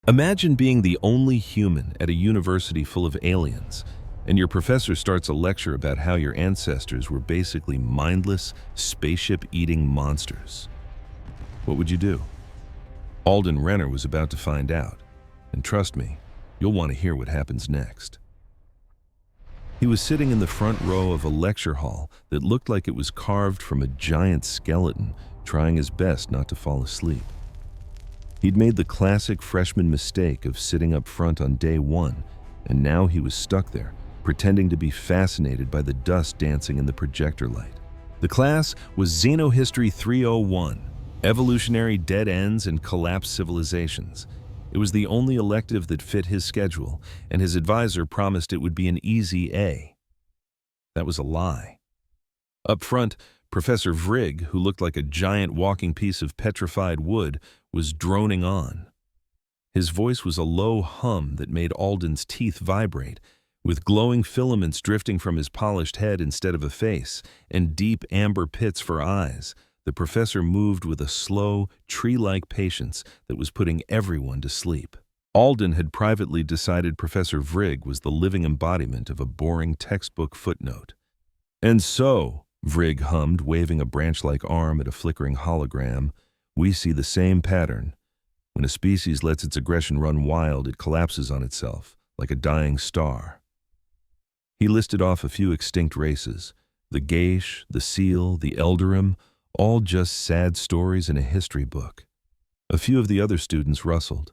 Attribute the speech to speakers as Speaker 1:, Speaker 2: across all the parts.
Speaker 1: Imagine being the only human at a university full of aliens, and your professor starts a lecture about how your ancestors were basically mindless, spaceship-eating monsters. What would you do? Alden Renner was about to find out, and trust me, you'll want to hear what happens next. He was sitting in the front row of a lecture hall that looked like it was carved from a giant skeleton, trying his best not to fall asleep. He'd made the classic freshman mistake of sitting up front on day one, and now he was stuck there, pretending to be fascinated by the dust dancing in the projector light. The class was Xenohistory 301, Evolutionary Dead Ends and Collapsed Civilizations. It was the only elective that fit his schedule, and his advisor promised it would be an easy A. That was a lie. Up front, Professor Vrigg, who looked like a giant walking piece of petrified wood, was droning on. His voice was a low hum that made Alden's teeth vibrate, with glowing filaments drifting from his polished head instead of a face, and deep amber pits for eyes. The professor moved with a slow, tree-like patience that was putting everyone to sleep. Alden had privately decided Professor Vrigg was the living embodiment of a boring textbook footnote. "And so," Vrigg hummed, waving a branch-like arm at a flickering hologram, "we see the same pattern. When a species lets its aggression run wild, it collapses on itself, like a dying star." He listed off a few extinct races, the Geish, the Seal, the Eldarim, all just sad stories in a history book. A few of the other students rustled.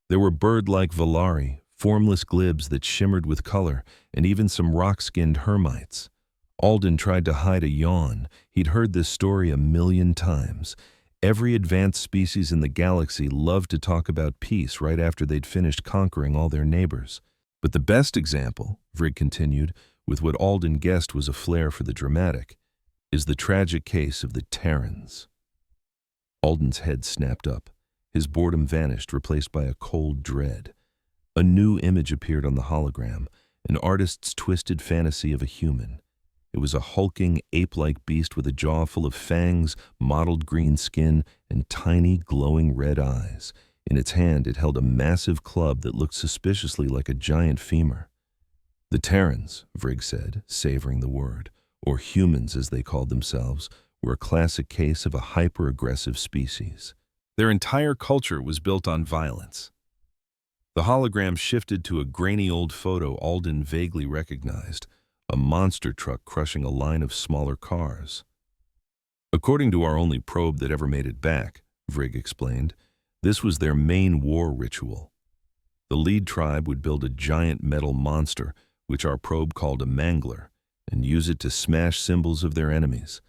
Speaker 1: There were bird-like Valari, formless glibs that shimmered with color, and even some rock-skinned hermites. Alden tried to hide a yawn. He'd heard this story 1,000,000 times. Every advanced species in the galaxy loved to talk about peace right after they'd finished conquering all their neighbors. But the best example, Vrigg continued, with what Alden guessed was a flair for the dramatic, is the tragic case of the Terrans. Alden's head snapped up. His boredom vanished, replaced by a cold dread. A new image appeared on the hologram, an artist's twisted fantasy of a human. It was a hulking, ape-like beast with a jaw full of fangs, mottled green skin, and tiny, glowing red eyes. In its hand, it held a massive club that looked suspiciously like a giant femur. The Terrans, Vrigg said, savoring the word, or humans as they called themselves, were a classic case of a hyper-aggressive species. Their entire culture was built on violence. The hologram shifted to a grainy old photo Alden vaguely recognized, a monster truck crushing a line of smaller cars. "According to our only probe that ever made it back," Vrigg explained, "this was their main war ritual. The lead tribe would build a giant metal monster, which our probe called a mangler, and use it to smash symbols of their enemies.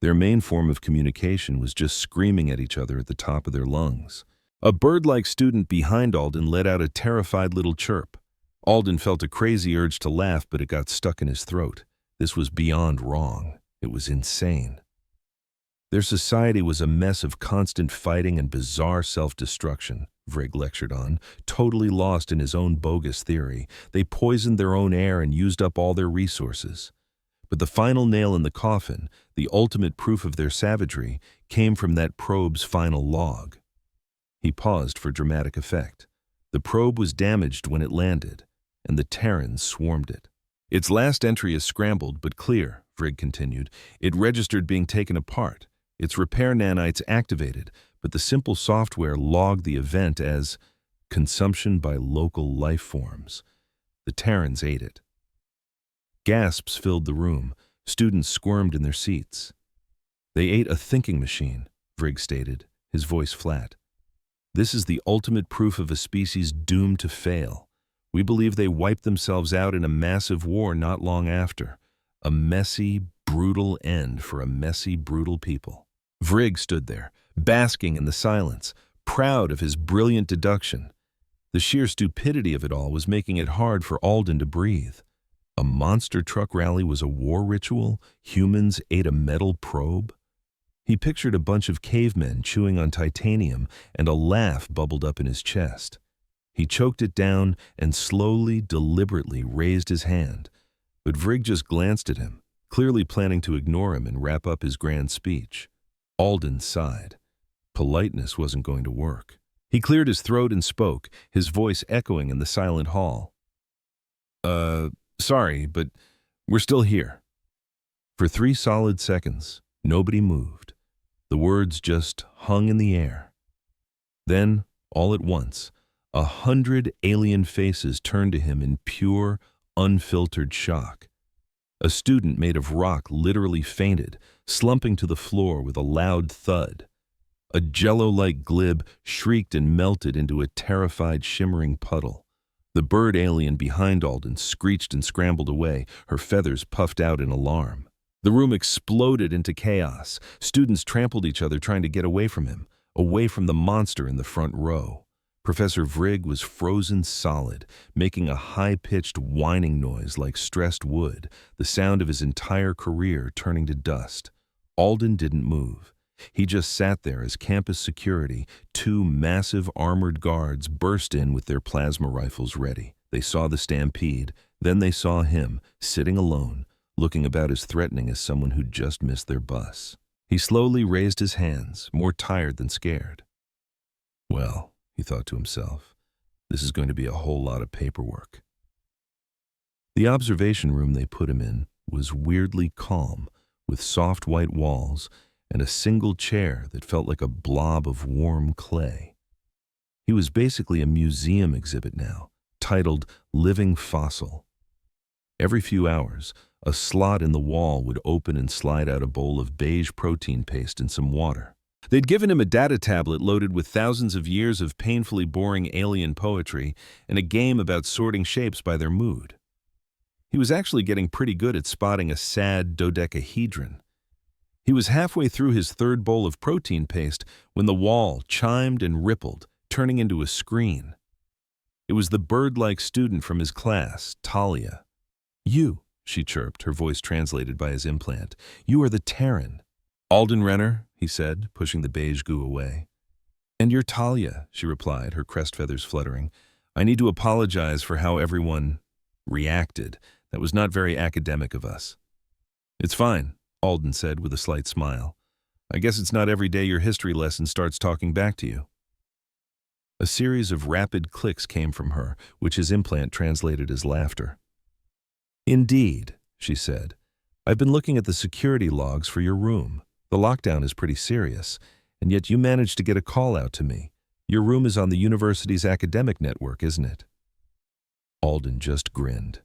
Speaker 1: Their main form of communication was just screaming at each other at the top of their lungs." A bird-like student behind Alden let out a terrified little chirp. Alden felt a crazy urge to laugh, but it got stuck in his throat. This was beyond wrong. It was insane. Their society was a mess of constant fighting and bizarre self-destruction, Vrigg lectured on, totally lost in his own bogus theory. They poisoned their own air and used up all their resources. But the final nail in the coffin, the ultimate proof of their savagery, came from that probe's final log. He paused for dramatic effect. The probe was damaged when it landed, and the Terrans swarmed it. "Its last entry is scrambled but clear," Vrigg continued. "It registered being taken apart. Its repair nanites activated, but the simple software logged the event as consumption by local life forms. The Terrans ate it." Gasps filled the room. Students squirmed in their seats. "They ate a thinking machine," Vrigg stated, his voice flat. "This is the ultimate proof of a species doomed to fail. We believe they wiped themselves out in a massive war not long after. A messy, brutal end for a messy, brutal people." Vrigg stood there, basking in the silence, proud of his brilliant deduction. The sheer stupidity of it all was making it hard for Alden to breathe. A monster truck rally was a war ritual? Humans ate a metal probe? He pictured a bunch of cavemen chewing on titanium, and a laugh bubbled up in his chest. He choked it down and slowly, deliberately raised his hand. But Vrigg just glanced at him, clearly planning to ignore him and wrap up his grand speech. Alden sighed. Politeness wasn't going to work. He cleared his throat and spoke, his voice echoing in the silent hall. Sorry, but we're still here." For 3 solid seconds, nobody moved. The words just hung in the air. Then, all at once, 100 alien faces turned to him in pure, unfiltered shock. A student made of rock literally fainted, slumping to the floor with a loud thud. A jello-like glib shrieked and melted into a terrified, shimmering puddle. The bird alien behind Alden screeched and scrambled away, her feathers puffed out in alarm. The room exploded into chaos. Students trampled each other trying to get away from him, away from the monster in the front row. Professor Vrigg was frozen solid, making a high-pitched whining noise like stressed wood, the sound of his entire career turning to dust. Alden didn't move. He just sat there as campus security, 2 massive armored guards, burst in with their plasma rifles ready. They saw the stampede, then they saw him, sitting alone, looking about as threatening as someone who'd just missed their bus. He slowly raised his hands, more tired than scared. Well, he thought to himself, this is going to be a whole lot of paperwork. The observation room they put him in was weirdly calm, with soft white walls and a single chair that felt like a blob of warm clay. He was basically a museum exhibit now, titled Living Fossil. Every few hours, a slot in the wall would open and slide out a bowl of beige protein paste and some water. They'd given him a data tablet loaded with thousands of years of painfully boring alien poetry and a game about sorting shapes by their mood. He was actually getting pretty good at spotting a sad dodecahedron. He was halfway through his 3rd bowl of protein paste when the wall chimed and rippled, turning into a screen. It was the bird-like student from his class, Talia. "You," she chirped, her voice translated by his implant. "You are the Terran." "Alden Renner," he said, pushing the beige goo away. "And you're Talia," she replied, her crest feathers fluttering. "I need to apologize for how everyone reacted. That was not very academic of us." "It's fine," Alden said with a slight smile. "I guess it's not every day your history lesson starts talking back to you." A series of rapid clicks came from her, which his implant translated as laughter. "Indeed," she said. "I've been looking at the security logs for your room. The lockdown is pretty serious, and yet you managed to get a call out to me. Your room is on the university's academic network, isn't it?" Alden just grinned.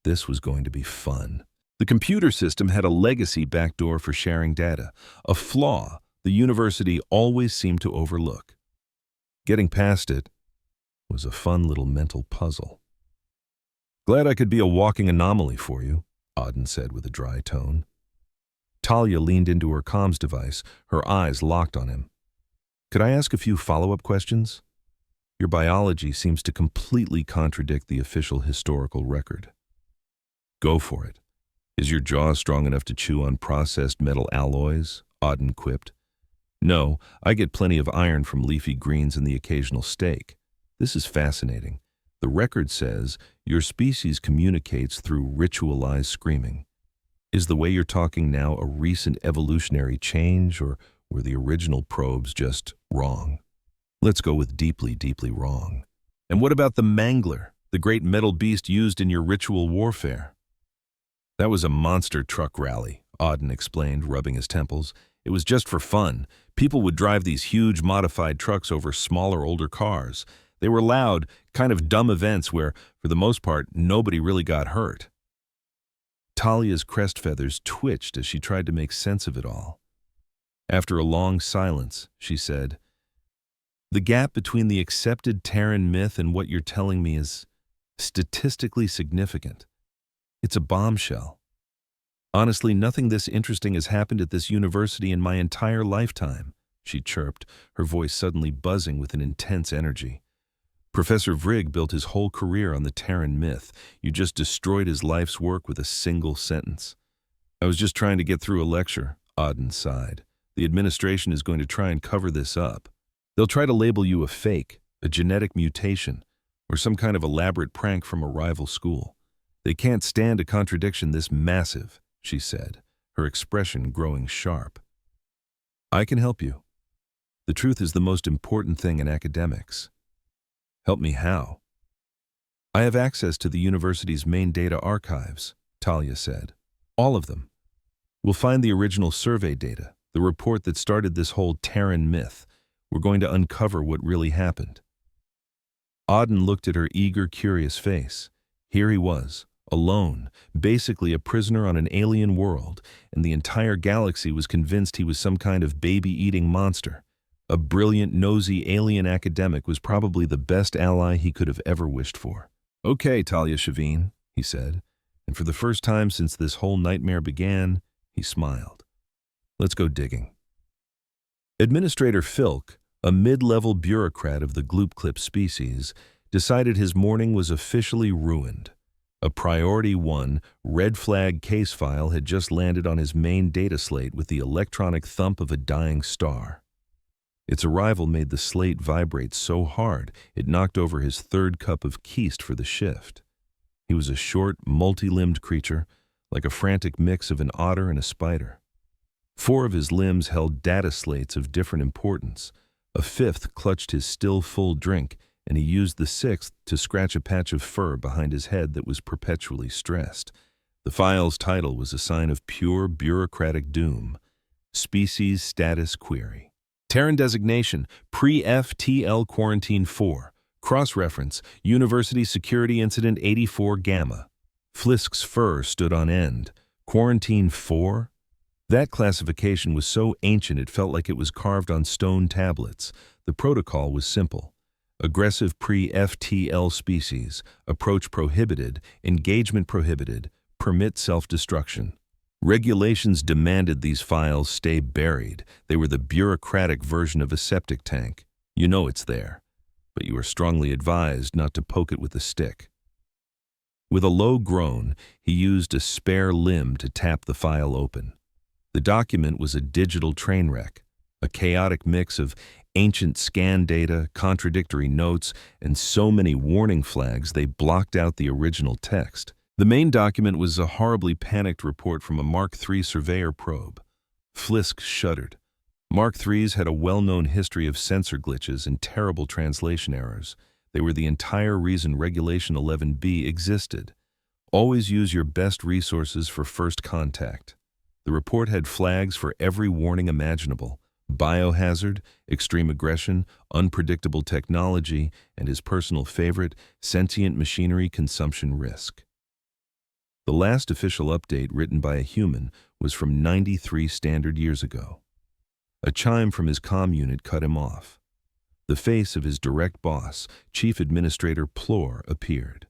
Speaker 1: This was going to be fun. The computer system had a legacy backdoor for sharing data, a flaw the university always seemed to overlook. Getting past it was a fun little mental puzzle. "Glad I could be a walking anomaly for you," Auden said with a dry tone. Talia leaned into her comms device, her eyes locked on him. "Could I ask a few follow-up questions? Your biology seems to completely contradict the official historical record." "Go for it. Is your jaw strong enough to chew on processed metal alloys?" Auden quipped. "No, I get plenty of iron from leafy greens and the occasional steak. This is fascinating. The record says your species communicates through ritualized screaming. Is the way you're talking now a recent evolutionary change, or were the original probes just wrong?" "Let's go with deeply, deeply wrong." "And what about the mangler, the great metal beast used in your ritual warfare?" "That was a monster truck rally," Auden explained, rubbing his temples. "It was just for fun. People would drive these huge modified trucks over smaller, older cars. They were loud, kind of dumb events where, for the most part, nobody really got hurt." Talia's crest feathers twitched as she tried to make sense of it all. After a long silence, she said, "The gap between the accepted Terran myth and what you're telling me is statistically significant. It's a bombshell. Honestly, nothing this interesting has happened at this university in my entire lifetime," she chirped, her voice suddenly buzzing with an intense energy. "Professor Vrigg built his whole career on the Terran myth. You just destroyed his life's work with a single sentence." "I was just trying to get through a lecture," Auden sighed. "The administration is going to try and cover this up. They'll try to label you a fake, a genetic mutation, or some kind of elaborate prank from a rival school. They can't stand a contradiction this massive," she said, her expression growing sharp. "I can help you. The truth is the most important thing in academics. Help me how? I have access to the university's main data archives, Talia said. All of them. We'll find the original survey data, the report that started this whole Terran myth. We're going to uncover what really happened. Auden looked at her eager, curious face. Here he was, alone, basically a prisoner on an alien world, and the entire galaxy was convinced he was some kind of baby-eating monster. A brilliant, nosy alien academic was probably the best ally he could have ever wished for. Okay, Talia Shavine, he said, and for the first time since this whole nightmare began, he smiled. Let's go digging. Administrator Filk, a mid-level bureaucrat of the Gloopklip species, decided his morning was officially ruined. A Priority 1 red flag case file had just landed on his main data slate with the electronic thump of a dying star. Its arrival made the slate vibrate so hard it knocked over his third cup of Keist for the shift. He was a short, multi-limbed creature, like a frantic mix of an otter and a spider. 4 of his limbs held data slates of different importance. A 5th clutched his still full drink, and he used the 6th to scratch a patch of fur behind his head that was perpetually stressed. The file's title was a sign of pure bureaucratic doom. Species Status Query. Terran designation, Pre-FTL Quarantine 4. Cross-reference, University Security Incident 84 Gamma. Flisk's fur stood on end. Quarantine 4? That classification was so ancient it felt like it was carved on stone tablets. The protocol was simple. Aggressive pre-FTL species, approach prohibited, engagement prohibited, permit self-destruction. Regulations demanded these files stay buried. They were the bureaucratic version of a septic tank. You know it's there, but you are strongly advised not to poke it with a stick. With a low groan, he used a spare limb to tap the file open. The document was a digital train wreck, a chaotic mix of ancient scan data, contradictory notes, and so many warning flags they blocked out the original text. The main document was a horribly panicked report from a Mark III surveyor probe. Flisk shuddered. Mark IIIs had a well-known history of sensor glitches and terrible translation errors. They were the entire reason Regulation 11B existed. Always use your best resources for first contact. The report had flags for every warning imaginable: biohazard, extreme aggression, unpredictable technology, and his personal favorite, sentient machinery consumption risk. The last official update written by a human was from 93 standard years ago. A chime from his comm unit cut him off. The face of his direct boss, Chief Administrator Plor, appeared.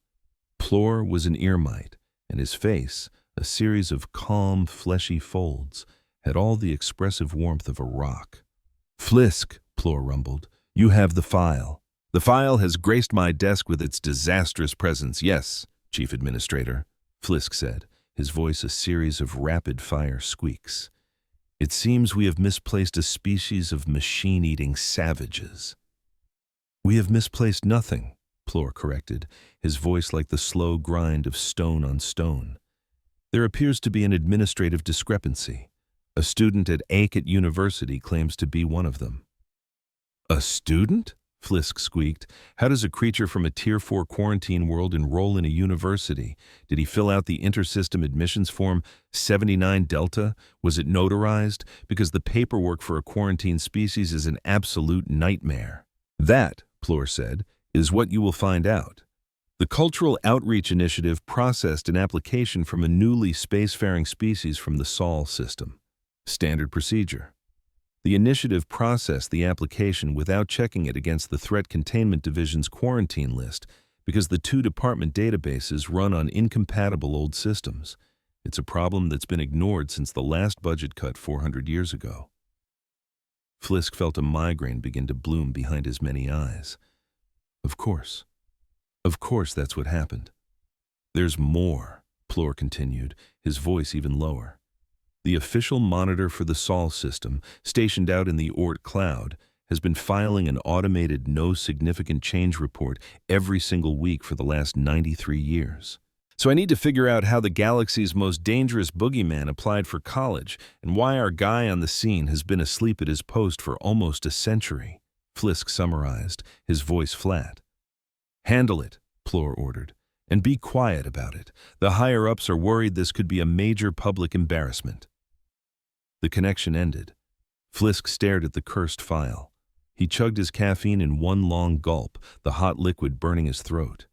Speaker 1: Plor was an Earmite, and his face, a series of calm, fleshy folds, had all the expressive warmth of a rock. "Flisk," Plor rumbled, "you have the file. The file has graced my desk with its disastrous presence." "Yes, Chief Administrator," Flisk said, his voice a series of rapid-fire squeaks. "It seems we have misplaced a species of machine-eating savages." "We have misplaced nothing," Plor corrected, his voice like the slow grind of stone on stone. "There appears to be an administrative discrepancy. A student at Aiket University claims to be one of them." "A student?" Flisk squeaked. "How does a creature from a Tier 4 quarantine world enroll in a university? Did he fill out the intersystem admissions form 79 Delta? Was it notarized? Because the paperwork for a quarantine species is an absolute nightmare." "That," Plor said, "is what you will find out. The Cultural Outreach Initiative processed an application from a newly spacefaring species from the Sol system. Standard procedure. The initiative processed the application without checking it against the Threat Containment Division's quarantine list because the 2 department databases run on incompatible old systems. It's a problem that's been ignored since the last budget cut 400 years ago. Flisk felt a migraine begin to bloom behind his many eyes. Of course that's what happened. "There's more," Plor continued, his voice even lower. "The official monitor for the Sol system, stationed out in the Oort cloud, has been filing an automated no significant change report every single week for the last 93 years. So I need to figure out how the galaxy's most dangerous boogeyman applied for college and why our guy on the scene has been asleep at his post for almost a century, Flisk summarized, his voice flat. Handle it, Plor ordered, and be quiet about it. The higher-ups are worried this could be a major public embarrassment. The connection ended. Flisk stared at the cursed file. He chugged his caffeine in one long gulp, the hot liquid burning his throat.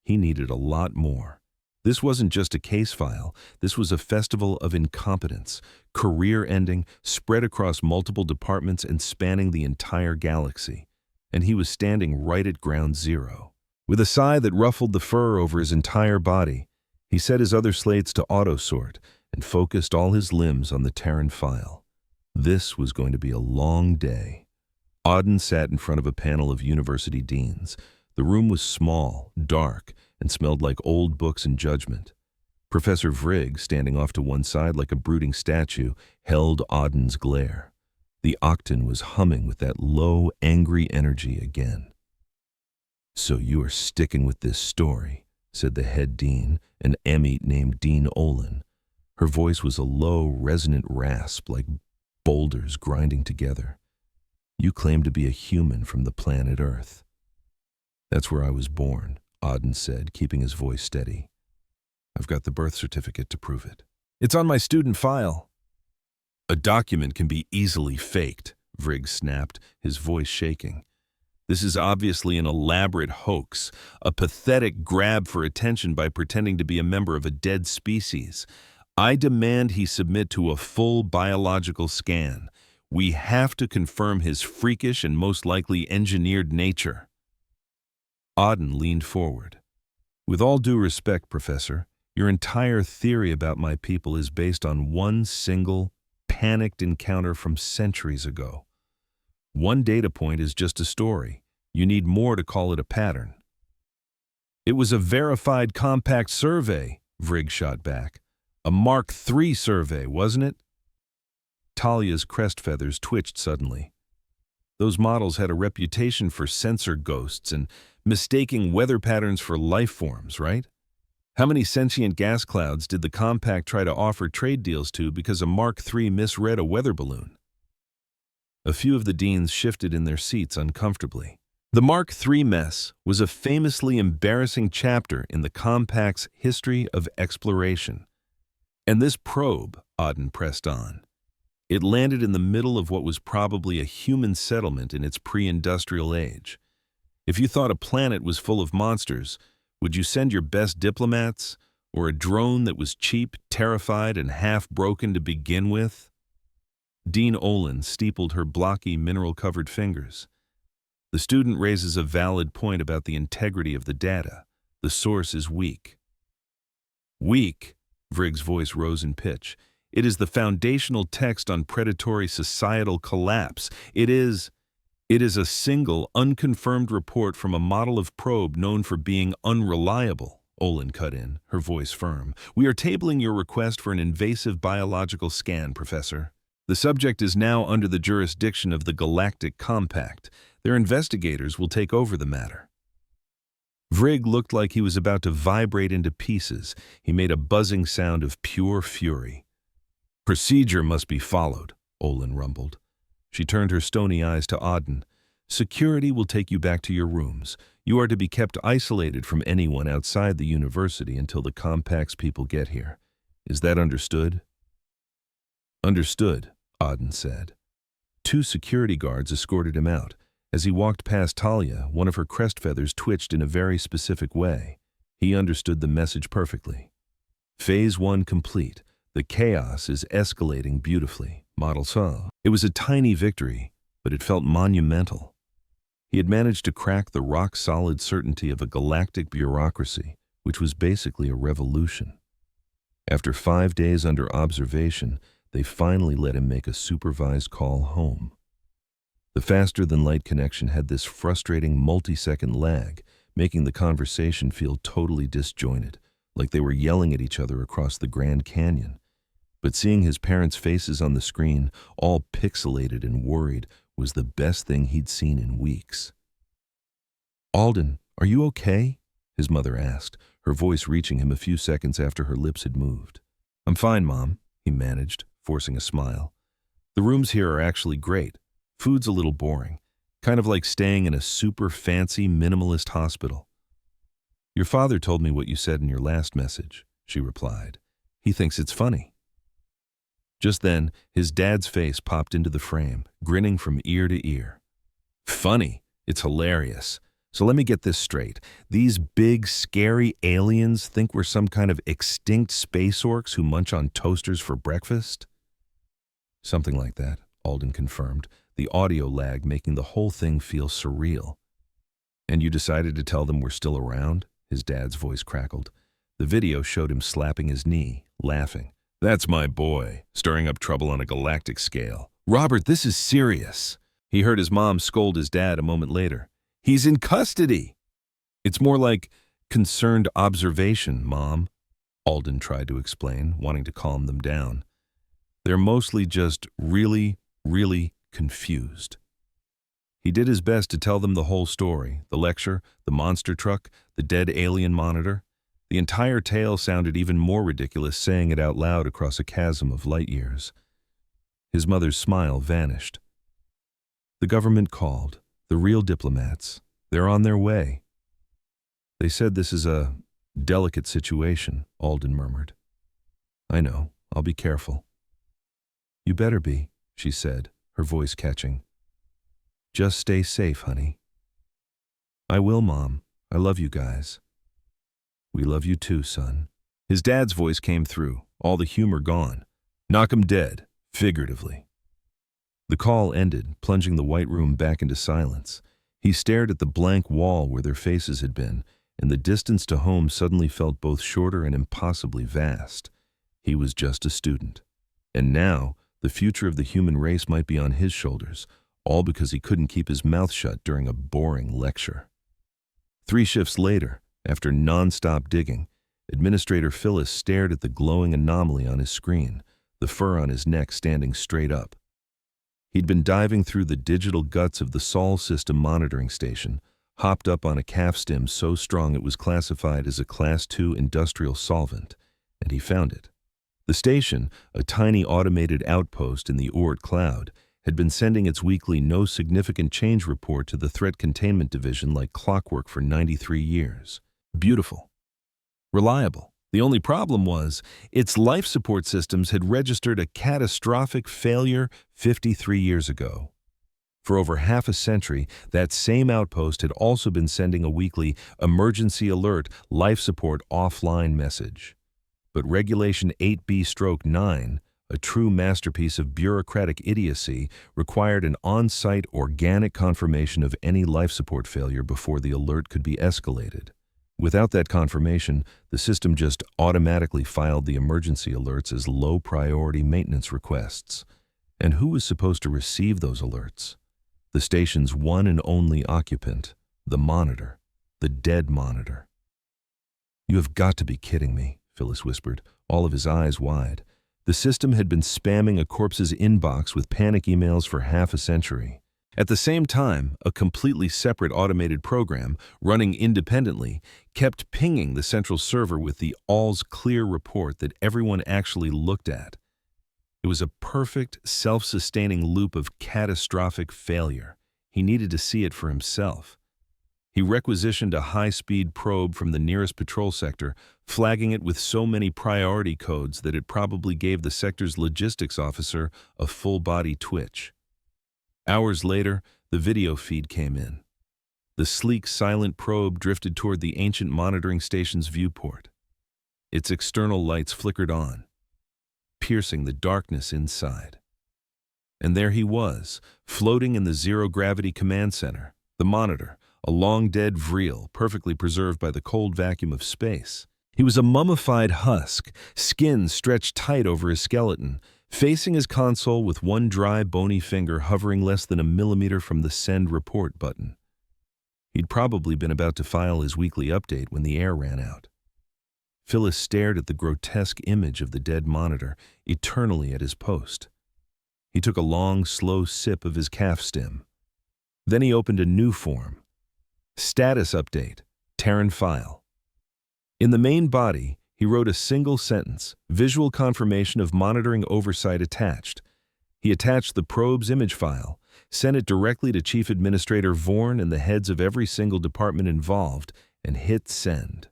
Speaker 1: He needed a lot more. This wasn't just a case file. This was a festival of incompetence, career-ending, spread across multiple departments and spanning the entire galaxy. And he was standing right at ground zero. With a sigh that ruffled the fur over his entire body, he set his other slates to auto-sort and focused all his limbs on the Terran file. This was going to be a long day. Auden sat in front of a panel of university deans. The room was small, dark, and smelled like old books and judgment. Professor Vrigg, standing off to one side like a brooding statue, held Auden's glare. The octane was humming with that low, angry energy again. "So you are sticking with this story," said the head dean, an Emite named Dean Olin. Her voice was a low, resonant rasp like boulders grinding together. "You claim to be a human from the planet Earth." "That's where I was born," Auden said, keeping his voice steady. "I've got the birth certificate to prove it. It's on my student file." "A document can be easily faked," Vrigg snapped, his voice shaking. "This is obviously an elaborate hoax, a pathetic grab for attention by pretending to be a member of a dead species. I demand he submit to a full biological scan. We have to confirm his freakish and most likely engineered nature." Auden leaned forward. "With all due respect, Professor, your entire theory about my people is based on one single, panicked encounter from centuries ago. One data point is just a story. You need more to call it a pattern." "It was a verified compact survey," Vrigg shot back. "A Mark III survey, wasn't it?" Talia's crest feathers twitched suddenly. "Those models had a reputation for sensor ghosts and mistaking weather patterns for life forms, right? How many sentient gas clouds did the compact try to offer trade deals to because a Mark III misread a weather balloon?" A few of the deans shifted in their seats uncomfortably. The Mark III mess was a famously embarrassing chapter in the compact's history of exploration. And this probe, Auden pressed on. It landed in the middle of what was probably a human settlement in its pre-industrial age. If you thought a planet was full of monsters, would you send your best diplomats, or a drone that was cheap, terrified, and half-broken to begin with? Dean Olin steepled her blocky, mineral-covered fingers. "The student raises a valid point about the integrity of the data. The source is weak." "Weak?" Vrigg's voice rose in pitch. "It is the foundational text on predatory societal collapse. It is a single, unconfirmed report from a model of probe known for being unreliable," Olin cut in, her voice firm. "We are tabling your request for an invasive biological scan, Professor. The subject is now under the jurisdiction of the Galactic Compact. Their investigators will take over the matter." Vrigg looked like he was about to vibrate into pieces. He made a buzzing sound of pure fury. "Procedure must be followed," Olin rumbled. She turned her stony eyes to Auden. "Security will take you back to your rooms. You are to be kept isolated from anyone outside the university until the Compact's people get here. Is that understood?" "Understood," Auden said. 2 security guards escorted him out. As he walked past Talia, one of her crest feathers twitched in a very specific way. He understood the message perfectly. Phase 1 complete. The chaos is escalating beautifully. Model saw. It was a tiny victory, but it felt monumental. He had managed to crack the rock-solid certainty of a galactic bureaucracy, which was basically a revolution. After 5 days under observation, they finally let him make a supervised call home. The faster-than-light connection had this frustrating multi-second lag, making the conversation feel totally disjointed, like they were yelling at each other across the Grand Canyon. But seeing his parents' faces on the screen, all pixelated and worried, was the best thing he'd seen in weeks. "Alden, are you okay?" his mother asked, her voice reaching him a few seconds after her lips had moved. "I'm fine, Mom," he managed, forcing a smile. "The rooms here are actually great. Food's a little boring, kind of like staying in a super fancy minimalist hospital." "Your father told me what you said in your last message," she replied. "He thinks it's funny." Just then, his dad's face popped into the frame, grinning from ear to ear. "Funny? It's hilarious. So let me get this straight. These big, scary aliens think we're some kind of extinct space orcs who munch on toasters for breakfast?" "Something like that," Alden confirmed, the audio lag making the whole thing feel surreal. "And you decided to tell them we're still around?" His dad's voice crackled. The video showed him slapping his knee, laughing. "That's my boy, stirring up trouble on a galactic scale. Robert, this is serious." He heard his mom scold his dad a moment later. "He's in custody." "It's more like concerned observation, Mom," Alden tried to explain, wanting to calm them down. "They're mostly just really, really confused." He did his best to tell them the whole story, the lecture, the monster truck, the dead alien monitor. The entire tale sounded even more ridiculous saying it out loud across a chasm of light years. His mother's smile vanished. "The government called. The real diplomats. They're on their way." "They said this is a delicate situation," Alden murmured. "I know. I'll be careful." "You better be," she said, her voice catching. "Just stay safe, honey." "I will, Mom. I love you guys." "We love you too, son." His dad's voice came through, all the humor gone. "Knock 'em dead, figuratively." The call ended, plunging the white room back into silence. He stared at the blank wall where their faces had been, and the distance to home suddenly felt both shorter and impossibly vast. He was just a student. And now, the future of the human race might be on his shoulders, all because he couldn't keep his mouth shut during a boring lecture. 3 shifts later, after non-stop digging, Administrator Phyllis stared at the glowing anomaly on his screen, the fur on his neck standing straight up. He'd been diving through the digital guts of the Sol system monitoring station, hopped up on a calf stem so strong it was classified as a Class II industrial solvent, and he found it. The station, a tiny automated outpost in the Oort cloud, had been sending its weekly no significant change report to the Threat Containment Division like clockwork for 93 years. Beautiful. Reliable. The only problem was, its life support systems had registered a catastrophic failure 53 years ago. For over half a century, that same outpost had also been sending a weekly emergency alert life support offline message. But Regulation 8B/9, a true masterpiece of bureaucratic idiocy, required an on-site organic confirmation of any life support failure before the alert could be escalated. Without that confirmation, the system just automatically filed the emergency alerts as low-priority maintenance requests. And who was supposed to receive those alerts? The station's one and only occupant, the monitor, the dead monitor. "You have got to be kidding me," Phyllis whispered, all of his eyes wide. The system had been spamming a corpse's inbox with panic emails for half a century. At the same time, a completely separate automated program, running independently, kept pinging the central server with the all's clear report that everyone actually looked at. It was a perfect, self-sustaining loop of catastrophic failure. He needed to see it for himself. He requisitioned a high-speed probe from the nearest patrol sector, flagging it with so many priority codes that it probably gave the sector's logistics officer a full-body twitch. Hours later, the video feed came in. The sleek, silent probe drifted toward the ancient monitoring station's viewport. Its external lights flickered on, piercing the darkness inside. And there he was, floating in the zero-gravity command center, the monitor, a long-dead vril, perfectly preserved by the cold vacuum of space. He was a mummified husk, skin stretched tight over his skeleton, facing his console with one dry, bony finger hovering less than a millimeter from the send report button. He'd probably been about to file his weekly update when the air ran out. Phyllis stared at the grotesque image of the dead monitor, eternally at his post. He took a long, slow sip of his calf stem. Then he opened a new form. Status update, Terran file. In the main body, he wrote a single sentence, visual confirmation of monitoring oversight attached. He attached the probe's image file, sent it directly to Chief Administrator Vorn and the heads of every single department involved, and hit send.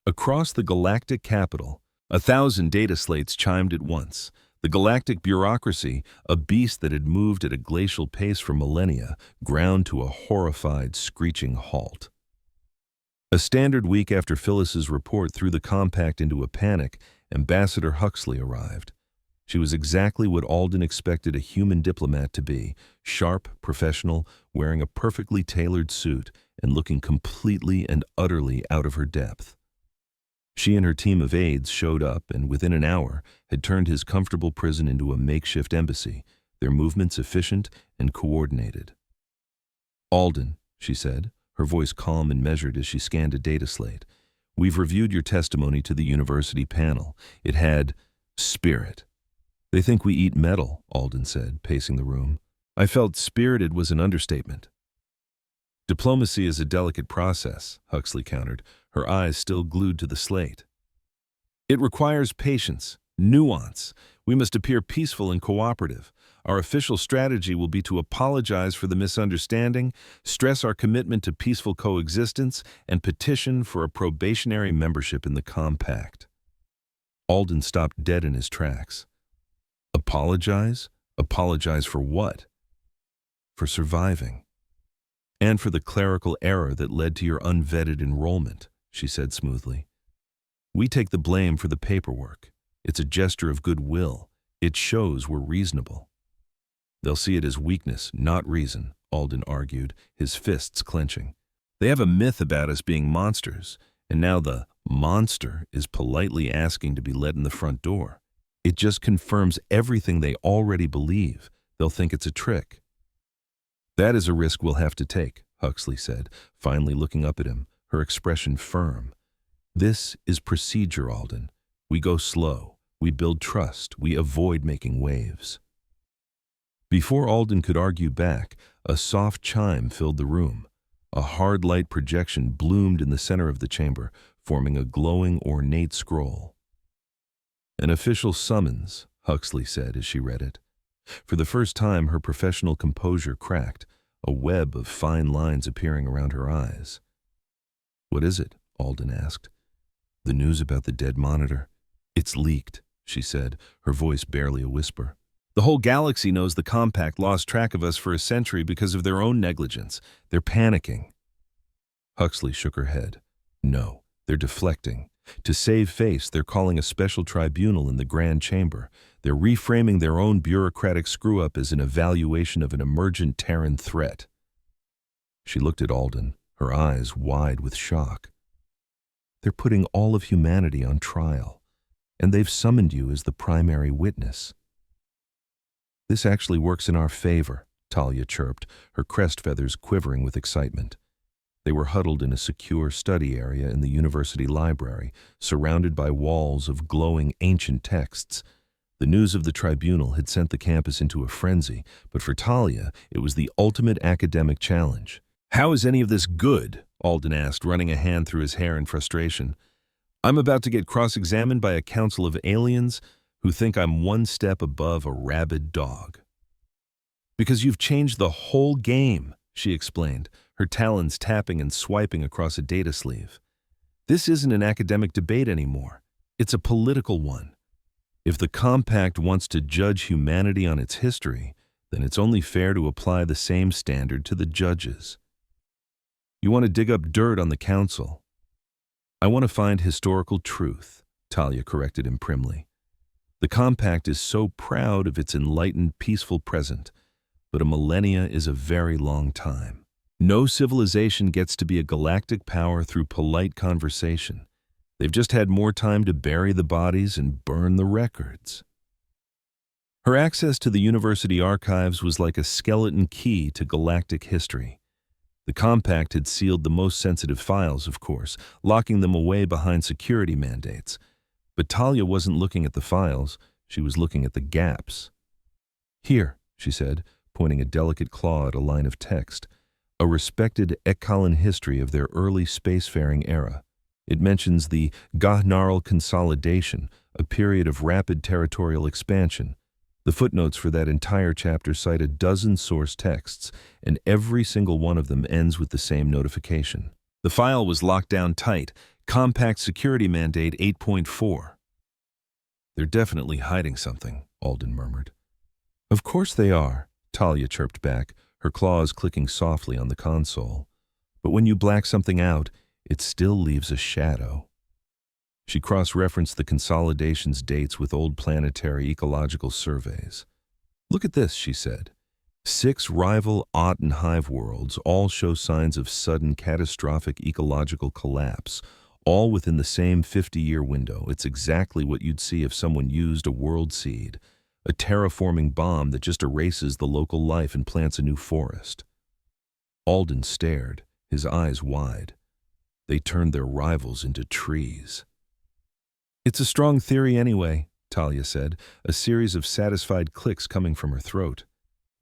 Speaker 1: Across the galactic capital, 1,000 data slates chimed at once. The galactic bureaucracy, a beast that had moved at a glacial pace for millennia, ground to a horrified, screeching halt. A standard week after Phyllis's report threw the compact into a panic, Ambassador Huxley arrived. She was exactly what Alden expected a human diplomat to be, sharp, professional, wearing a perfectly tailored suit, and looking completely and utterly out of her depth. She and her team of aides showed up and within an hour had turned his comfortable prison into a makeshift embassy, their movements efficient and coordinated. "Alden," she said, her voice calm and measured as she scanned a data slate, "we've reviewed your testimony to the university panel. It had spirit." "They think we eat metal," Alden said, pacing the room. "I felt spirited was an understatement." "Diplomacy is a delicate process," Huxley countered, her eyes still glued to the slate. "It requires patience, nuance. We must appear peaceful and cooperative. Our official strategy will be to apologize for the misunderstanding, stress our commitment to peaceful coexistence, and petition for a probationary membership in the compact." Alden stopped dead in his tracks. "Apologize? Apologize for what?" "For surviving. And for the clerical error that led to your unvetted enrollment," she said smoothly. "We take the blame for the paperwork. It's a gesture of goodwill. It shows we're reasonable." "They'll see it as weakness, not reason," Alden argued, his fists clenching. "They have a myth about us being monsters, and now the monster is politely asking to be let in the front door. It just confirms everything they already believe. They'll think it's a trick." "That is a risk we'll have to take," Huxley said, finally looking up at him, her expression firm. "This is procedure, Alden. We go slow. We build trust. We avoid making waves." Before Alden could argue back, a soft chime filled the room. A hard light projection bloomed in the center of the chamber, forming a glowing, ornate scroll. "An official summons," Huxley said as she read it. For the first time, her professional composure cracked, a web of fine lines appearing around her eyes. "What is it?" Alden asked. "The news about the dead monitor." "It's leaked," she said, her voice barely a whisper. "The whole galaxy knows the compact lost track of us for a century because of their own negligence. They're panicking." Huxley shook her head. "No, they're deflecting. To save face, they're calling a special tribunal in the Grand Chamber. They're reframing their own bureaucratic screw-up as an evaluation of an emergent Terran threat." She looked at Alden, her eyes wide with shock. "They're putting all of humanity on trial, and they've summoned you as the primary witness." "This actually works in our favor," Talia chirped, her crest feathers quivering with excitement. They were huddled in a secure study area in the university library, surrounded by walls of glowing ancient texts. The news of the tribunal had sent the campus into a frenzy, but for Talia, it was the ultimate academic challenge. "How is any of this good?" Alden asked, running a hand through his hair in frustration. "I'm about to get cross-examined by a council of aliens who think I'm one step above a rabid dog." "Because you've changed the whole game," she explained, her talons tapping and swiping across a data sleeve. "This isn't an academic debate anymore. It's a political one. If the compact wants to judge humanity on its history, then it's only fair to apply the same standard to the judges. You want to dig up dirt on the council. I want to find historical truth," Talia corrected him primly. "The compact is so proud of its enlightened, peaceful present, but a millennia is a very long time. No civilization gets to be a galactic power through polite conversation. They've just had more time to bury the bodies and burn the records." Her access to the university archives was like a skeleton key to galactic history. The compact had sealed the most sensitive files, of course, locking them away behind security mandates. But Talia wasn't looking at the files, she was looking at the gaps. "Here," she said, pointing a delicate claw at a line of text, "a respected Ekalan history of their early spacefaring era. It mentions the Gahnarl Consolidation, a period of rapid territorial expansion. The footnotes for that entire chapter cite a dozen source texts, and every single one of them ends with the same notification. The file was locked down tight, Compact Security Mandate 8.4. They're definitely hiding something, Alden murmured. Of course they are, Talia chirped back, her claws clicking softly on the console. But when you black something out, it still leaves a shadow. She cross-referenced the consolidation's dates with old planetary ecological surveys. Look at this, she said. 6 rival Ott and Hive worlds all show signs of sudden catastrophic ecological collapse, all within the same 50-year window. It's exactly what you'd see if someone used a world seed, a terraforming bomb that just erases the local life and plants a new forest. Alden stared, his eyes wide. They turned their rivals into trees. It's a strong theory anyway, Talia said, a series of satisfied clicks coming from her throat.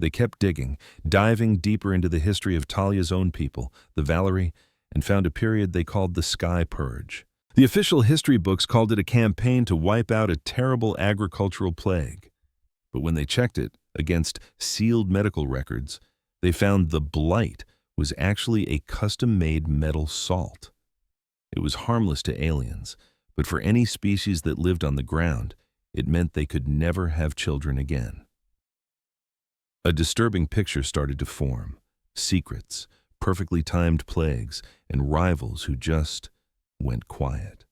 Speaker 1: They kept digging, diving deeper into the history of Talia's own people, the Valerie, and found a period they called the Sky Purge. The official history books called it a campaign to wipe out a terrible agricultural plague. But when they checked it against sealed medical records, they found the blight was actually a custom-made metal salt. It was harmless to aliens, but for any species that lived on the ground, it meant they could never have children again. A disturbing picture started to form. Secrets, perfectly timed plagues, and rivals who just went quiet.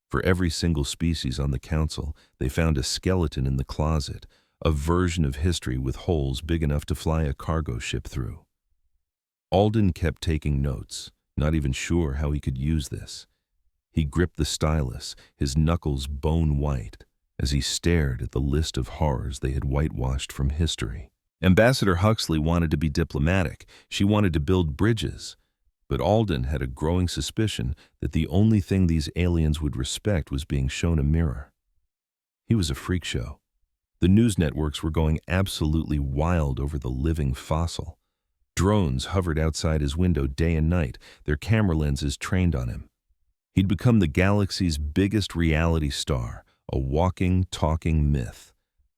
Speaker 1: For every single species on the council, they found a skeleton in the closet, a version of history with holes big enough to fly a cargo ship through. Alden kept taking notes, not even sure how he could use this. He gripped the stylus, his knuckles bone white, as he stared at the list of horrors they had whitewashed from history. Ambassador Huxley wanted to be diplomatic. She wanted to build bridges. But Alden had a growing suspicion that the only thing these aliens would respect was being shown a mirror. He was a freak show. The news networks were going absolutely wild over the living fossil. Drones hovered outside his window day and night, their camera lenses trained on him. He'd become the galaxy's biggest reality star, a walking, talking myth.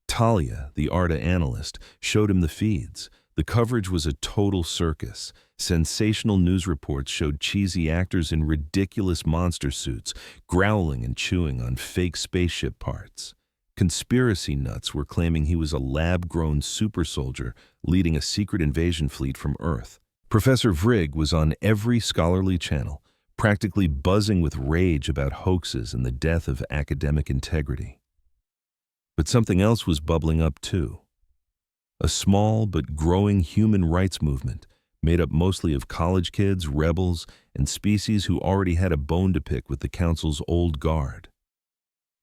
Speaker 1: Talia, the ARDA analyst, showed him the feeds. The coverage was a total circus. Sensational news reports showed cheesy actors in ridiculous monster suits, growling and chewing on fake spaceship parts. Conspiracy nuts were claiming he was a lab-grown super soldier leading a secret invasion fleet from Earth. Professor Vrigg was on every scholarly channel, practically buzzing with rage about hoaxes and the death of academic integrity. But something else was bubbling up too. A small but growing human rights movement made up mostly of college kids, rebels, and species who already had a bone to pick with the Council's old guard.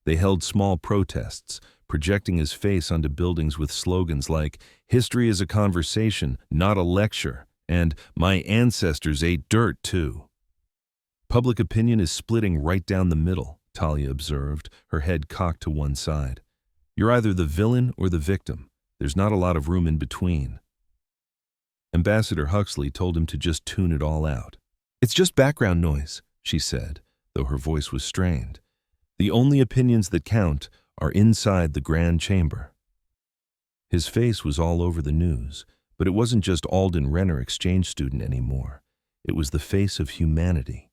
Speaker 1: They held small protests, projecting his face onto buildings with slogans like, "History is a conversation, not a lecture," and "My ancestors ate dirt too." Public opinion is splitting right down the middle, Talia observed, her head cocked to one side. You're either the villain or the victim. There's not a lot of room in between. Ambassador Huxley told him to just tune it all out. It's just background noise, she said, though her voice was strained. The only opinions that count are inside the grand chamber. His face was all over the news, but it wasn't just Alden Renner, exchange student, anymore. It was the face of humanity.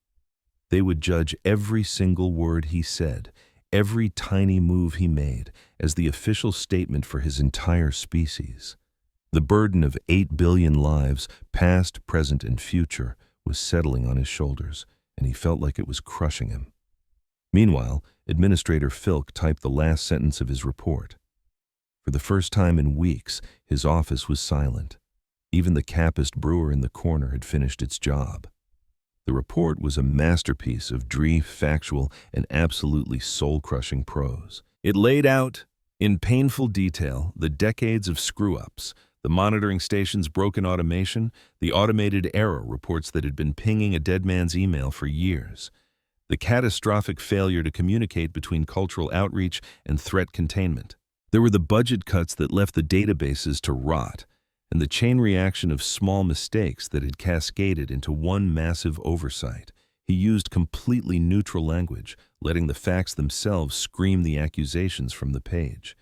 Speaker 1: They would judge every single word he said, every tiny move he made, as the official statement for his entire species. The burden of 8 billion lives, past, present, and future, was settling on his shoulders, and he felt like it was crushing him. Meanwhile, Administrator Filk typed the last sentence of his report. For the first time in weeks, his office was silent. Even the cappist brewer in the corner had finished its job. The report was a masterpiece of brief, factual, and absolutely soul-crushing prose. It laid out, in painful detail, the decades of screw-ups, the monitoring station's broken automation, the automated error reports that had been pinging a dead man's email for years, the catastrophic failure to communicate between cultural outreach and threat containment. There were the budget cuts that left the databases to rot, and the chain reaction of small mistakes that had cascaded into one massive oversight. He used completely neutral language, letting the facts themselves scream the accusations from the page.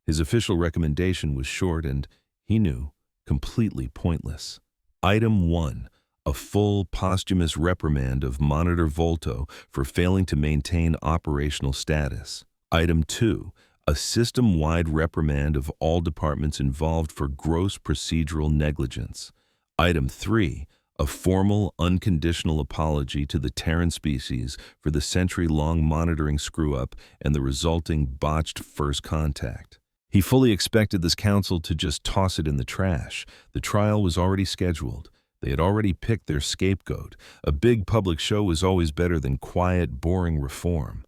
Speaker 1: His official recommendation was short and, he knew, completely pointless. Item 1. A full posthumous reprimand of Monitor Volto for failing to maintain operational status. Item 2. A system-wide reprimand of all departments involved for gross procedural negligence. Item 3. A formal, unconditional apology to the Terran species for the century-long monitoring screw-up and the resulting botched first contact. He fully expected this council to just toss it in the trash. The trial was already scheduled. They had already picked their scapegoat. A big public show was always better than quiet, boring reform.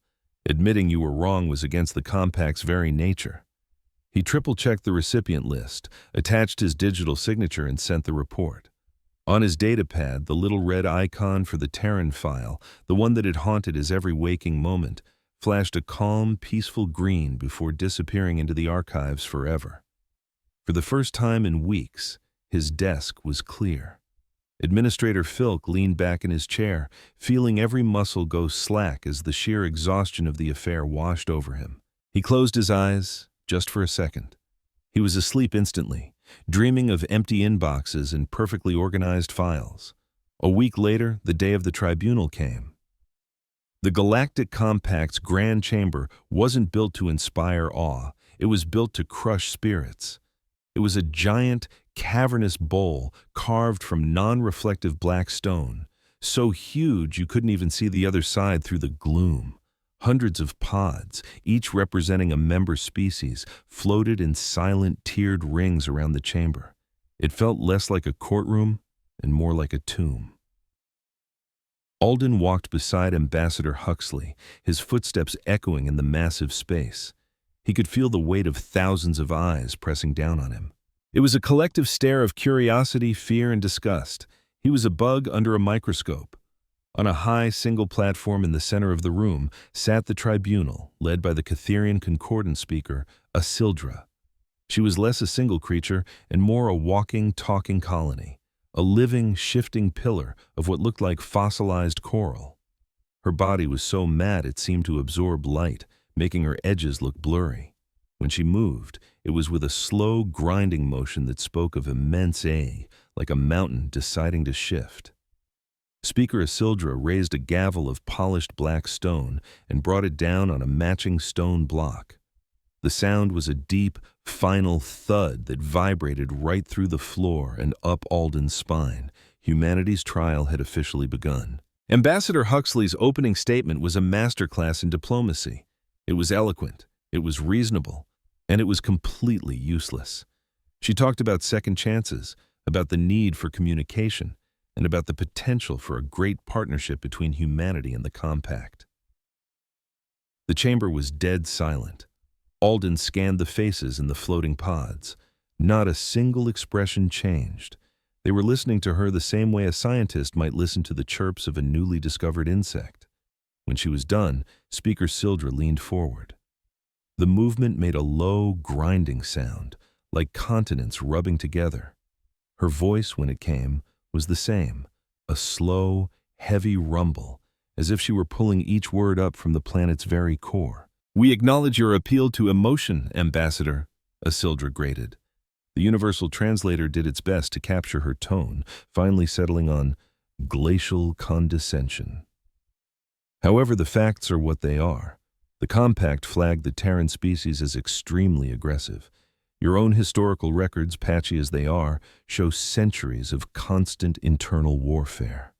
Speaker 1: Admitting you were wrong was against the compact's very nature. He triple-checked the recipient list, attached his digital signature, and sent the report. On his datapad, the little red icon for the Terran file, the one that had haunted his every waking moment, flashed a calm, peaceful green before disappearing into the archives forever. For the first time in weeks, his desk was clear. Administrator Filk leaned back in his chair, feeling every muscle go slack as the sheer exhaustion of the affair washed over him. He closed his eyes, just for a second. He was asleep instantly, dreaming of empty inboxes and perfectly organized files. A week later, the day of the tribunal came. The Galactic Compact's Grand Chamber wasn't built to inspire awe. It was built to crush spirits. It was a giant, cavernous bowl carved from non-reflective black stone, so huge you couldn't even see the other side through the gloom. Hundreds of pods, each representing a member species, floated in silent, tiered rings around the chamber. It felt less like a courtroom and more like a tomb. Alden walked beside Ambassador Huxley, his footsteps echoing in the massive space. He could feel the weight of thousands of eyes pressing down on him. It was a collective stare of curiosity, fear, and disgust. He was a bug under a microscope. On a high, single platform in the center of the room sat the tribunal, led by the Catherian concordance speaker, Asildra. She was less a single creature and more a walking, talking colony, a living, shifting pillar of what looked like fossilized coral. Her body was so matte it seemed to absorb light, making her edges look blurry. When she moved, it was with a slow, grinding motion that spoke of immense awe, like a mountain deciding to shift. Speaker Asildra raised a gavel of polished black stone and brought it down on a matching stone block. The sound was a deep, final thud that vibrated right through the floor and up Alden's spine. Humanity's trial had officially begun. Ambassador Huxley's opening statement was a masterclass in diplomacy. It was eloquent, it was reasonable, and it was completely useless. She talked about second chances, about the need for communication, and about the potential for a great partnership between humanity and the Compact. The chamber was dead silent. Alden scanned the faces in the floating pods. Not a single expression changed. They were listening to her the same way a scientist might listen to the chirps of a newly discovered insect. When she was done, Speaker Sildra leaned forward. The movement made a low, grinding sound, like continents rubbing together. Her voice, when it came, was the same, a slow, heavy rumble, as if she were pulling each word up from the planet's very core. "We acknowledge your appeal to emotion, Ambassador," Asildra grated. The universal translator did its best to capture her tone, finally settling on glacial condescension. "However, the facts are what they are. The Compact flagged the Terran species as extremely aggressive. Your own historical records, patchy as they are, show centuries of constant internal warfare."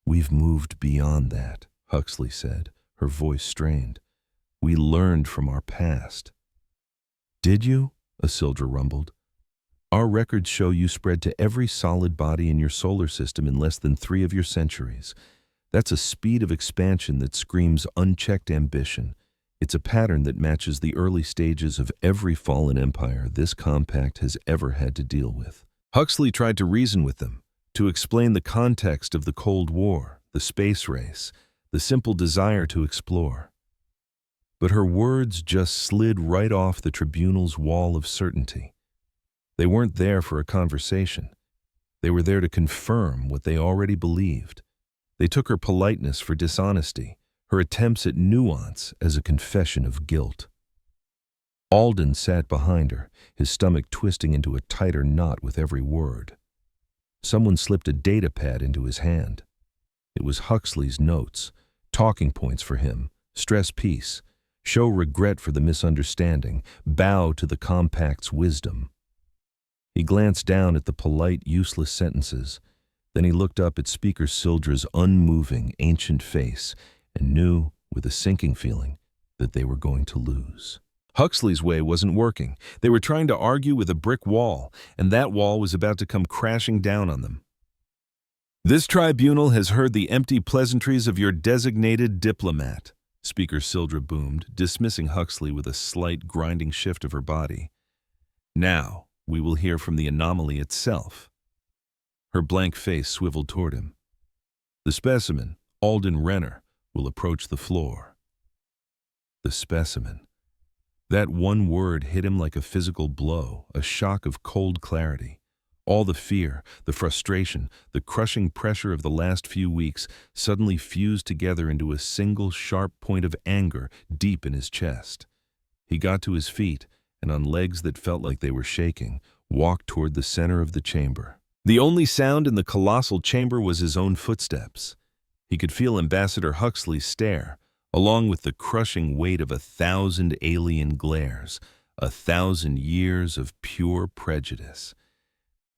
Speaker 1: "We've moved beyond that," Huxley said, her voice strained. "We learned from our past." "Did you?" Asildra rumbled. "Our records show you spread to every solid body in your solar system in less than 3 of your centuries. That's a speed of expansion that screams unchecked ambition. It's a pattern that matches the early stages of every fallen empire this Compact has ever had to deal with." Huxley tried to reason with them, to explain the context of the Cold War, the space race, the simple desire to explore. But her words just slid right off the tribunal's wall of certainty. They weren't there for a conversation. They were there to confirm what they already believed. They took her politeness for dishonesty, her attempts at nuance as a confession of guilt. Alden sat behind her, his stomach twisting into a tighter knot with every word. Someone slipped a data pad into his hand. It was Huxley's notes, talking points for him, stress peace, show regret for the misunderstanding, bow to the compact's wisdom. He glanced down at the polite, useless sentences. Then he looked up at Speaker Sildra's unmoving, ancient face and knew, with a sinking feeling, that they were going to lose. Huxley's way wasn't working. They were trying to argue with a brick wall, and that wall was about to come crashing down on them. "This tribunal has heard the empty pleasantries of your designated diplomat," Speaker Sildra boomed, dismissing Huxley with a slight grinding shift of her body. "Now, we will hear from the anomaly itself." Her blank face swiveled toward him. "The specimen, Alden Renner, will approach the floor." The specimen. That one word hit him like a physical blow, a shock of cold clarity. All the fear, the frustration, the crushing pressure of the last few weeks suddenly fused together into a single sharp point of anger deep in his chest. He got to his feet, and on legs that felt like they were shaking, walked toward the center of the chamber. The only sound in the colossal chamber was his own footsteps. He could feel Ambassador Huxley's stare, along with the crushing weight of 1,000 alien glares, 1,000 years of pure prejudice.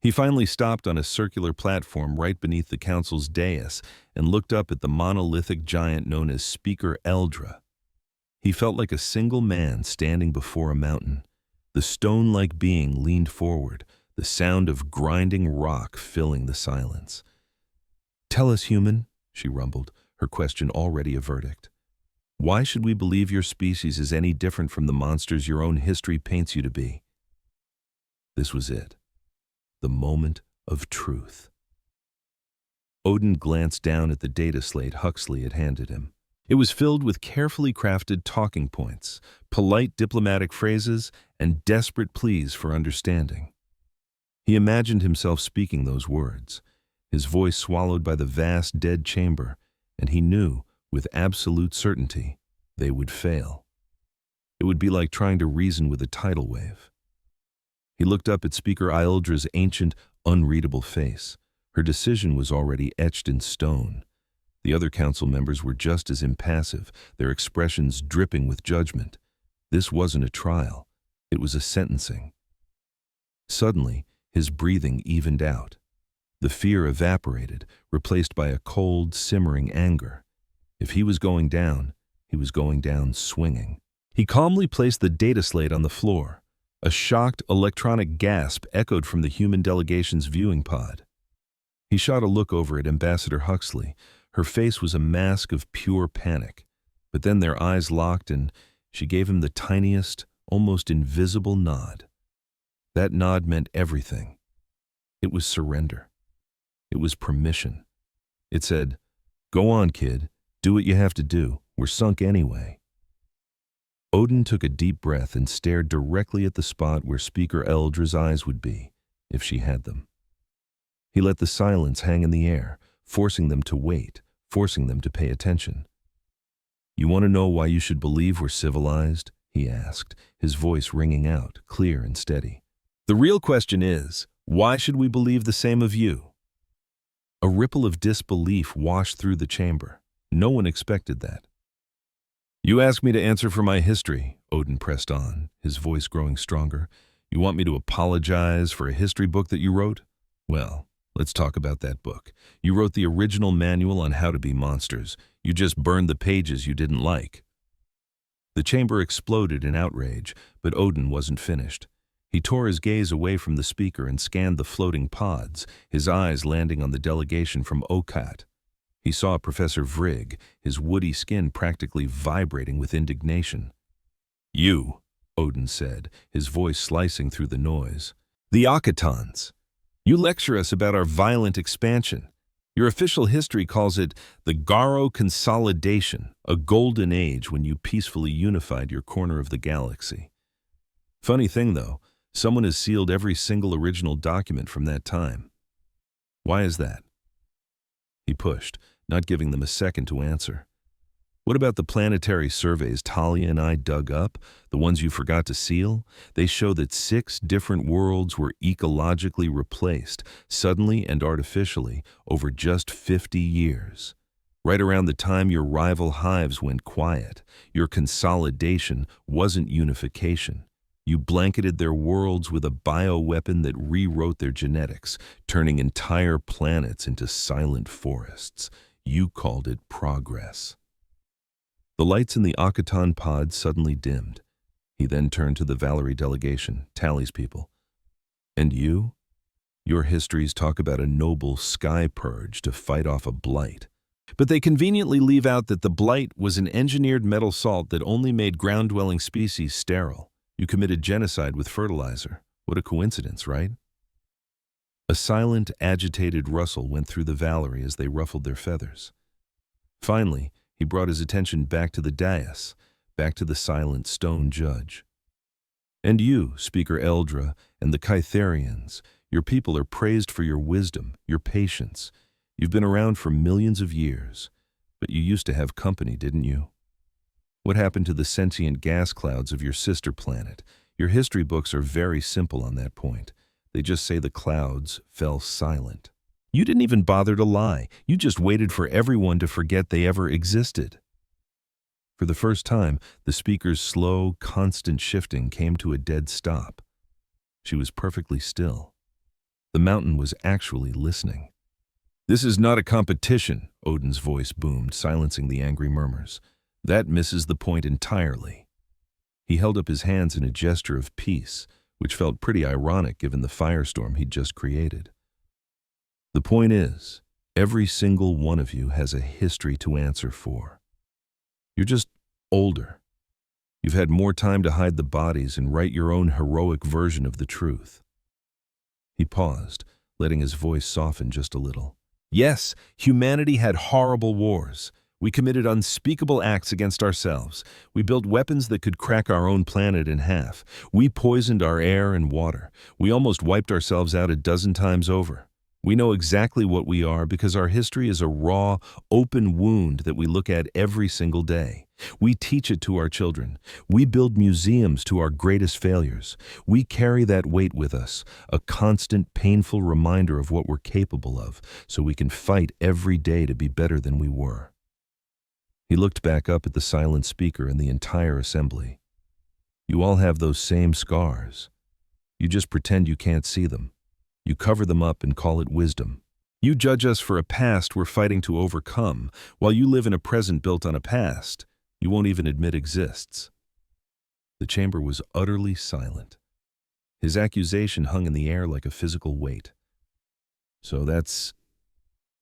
Speaker 1: He finally stopped on a circular platform right beneath the council's dais and looked up at the monolithic giant known as Speaker Eldra. He felt like a single man standing before a mountain. The stone-like being leaned forward, the sound of grinding rock filling the silence. "Tell us, human," she rumbled, her question already a verdict. "Why should we believe your species is any different from the monsters your own history paints you to be?" This was it. The moment of truth. Odin glanced down at the data slate Huxley had handed him. It was filled with carefully crafted talking points, polite diplomatic phrases, and desperate pleas for understanding. He imagined himself speaking those words, his voice swallowed by the vast dead chamber, and he knew, with absolute certainty, they would fail. It would be like trying to reason with a tidal wave. He looked up at Speaker Iodra's ancient, unreadable face. Her decision was already etched in stone. The other council members were just as impassive, their expressions dripping with judgment. This wasn't a trial. It was a sentencing. Suddenly, his breathing evened out. The fear evaporated, replaced by a cold, simmering anger. If he was going down swinging. He calmly placed the data slate on the floor. A shocked electronic gasp echoed from the human delegation's viewing pod. He shot a look over at Ambassador Huxley. Her face was a mask of pure panic. But then their eyes locked and she gave him the tiniest, almost invisible nod. That nod meant everything. It was surrender. It was permission. It said, "Go on, kid. Do what you have to do. We're sunk anyway." Odin took a deep breath and stared directly at the spot where Speaker Eldra's eyes would be, if she had them. He let the silence hang in the air, forcing them to wait, forcing them to pay attention. "You want to know why you should believe we're civilized?" he asked, his voice ringing out, clear and steady. "The real question is, why should we believe the same of you?" A ripple of disbelief washed through the chamber. No one expected that. "You asked me to answer for my history," Odin pressed on, his voice growing stronger. "You want me to apologize for a history book that you wrote? Well, let's talk about that book. You wrote the original manual on how to be monsters. You just burned the pages you didn't like." The chamber exploded in outrage, but Odin wasn't finished. He tore his gaze away from the speaker and scanned the floating pods, his eyes landing on the delegation from Okat. He saw Professor Vrigg, his woody skin practically vibrating with indignation. "You," Odin said, his voice slicing through the noise. "The Akatans. You lecture us about our violent expansion. Your official history calls it the Garo Consolidation, a golden age when you peacefully unified your corner of the galaxy. Funny thing, though, someone has sealed every single original document from that time. Why is that?" He pushed, not giving them a second to answer. What about the planetary surveys Talia and I dug up, the ones you forgot to seal? They show that 6 different worlds were ecologically replaced, suddenly and artificially, over just 50 years. Right around the time your rival hives went quiet, your consolidation wasn't unification. You blanketed their worlds with a bioweapon that rewrote their genetics, turning entire planets into silent forests. You called it progress. The lights in the Akaton pod suddenly dimmed. He then turned to the Valerie delegation, Tally's people. And you? Your histories talk about a noble sky purge to fight off a blight. But they conveniently leave out that the blight was an engineered metal salt that only made ground-dwelling species sterile. You committed genocide with fertilizer. What a coincidence, right? A silent, agitated rustle went through the Valerie as they ruffled their feathers. Finally, he brought his attention back to the dais, back to the silent stone judge. And you, Speaker Eldra, and the Kytherians, your people are praised for your wisdom, your patience. You've been around for millions of years, but you used to have company, didn't you? What happened to the sentient gas clouds of your sister planet? Your history books are very simple on that point. They just say the clouds fell silent. You didn't even bother to lie. You just waited for everyone to forget they ever existed. For the first time, the speaker's slow, constant shifting came to a dead stop. She was perfectly still. The mountain was actually listening. "This is not a competition," Odin's voice boomed, silencing the angry murmurs. "That misses the point entirely." He held up his hands in a gesture of peace, which felt pretty ironic given the firestorm he'd just created. "The point is, every single one of you has a history to answer for. You're just older. You've had more time to hide the bodies and write your own heroic version of the truth." He paused, letting his voice soften just a little. "Yes, humanity had horrible wars. We committed unspeakable acts against ourselves. We built weapons that could crack our own planet in half. We poisoned our air and water. We almost wiped ourselves out a dozen times over. We know exactly what we are because our history is a raw, open wound that we look at every single day. We teach it to our children. We build museums to our greatest failures. We carry that weight with us, a constant, painful reminder of what we're capable of, so we can fight every day to be better than we were." He looked back up at the silent speaker and the entire assembly. "You all have those same scars. You just pretend you can't see them. You cover them up and call it wisdom. You judge us for a past we're fighting to overcome, while you live in a present built on a past you won't even admit exists." The chamber was utterly silent. His accusation hung in the air like a physical weight. "So that's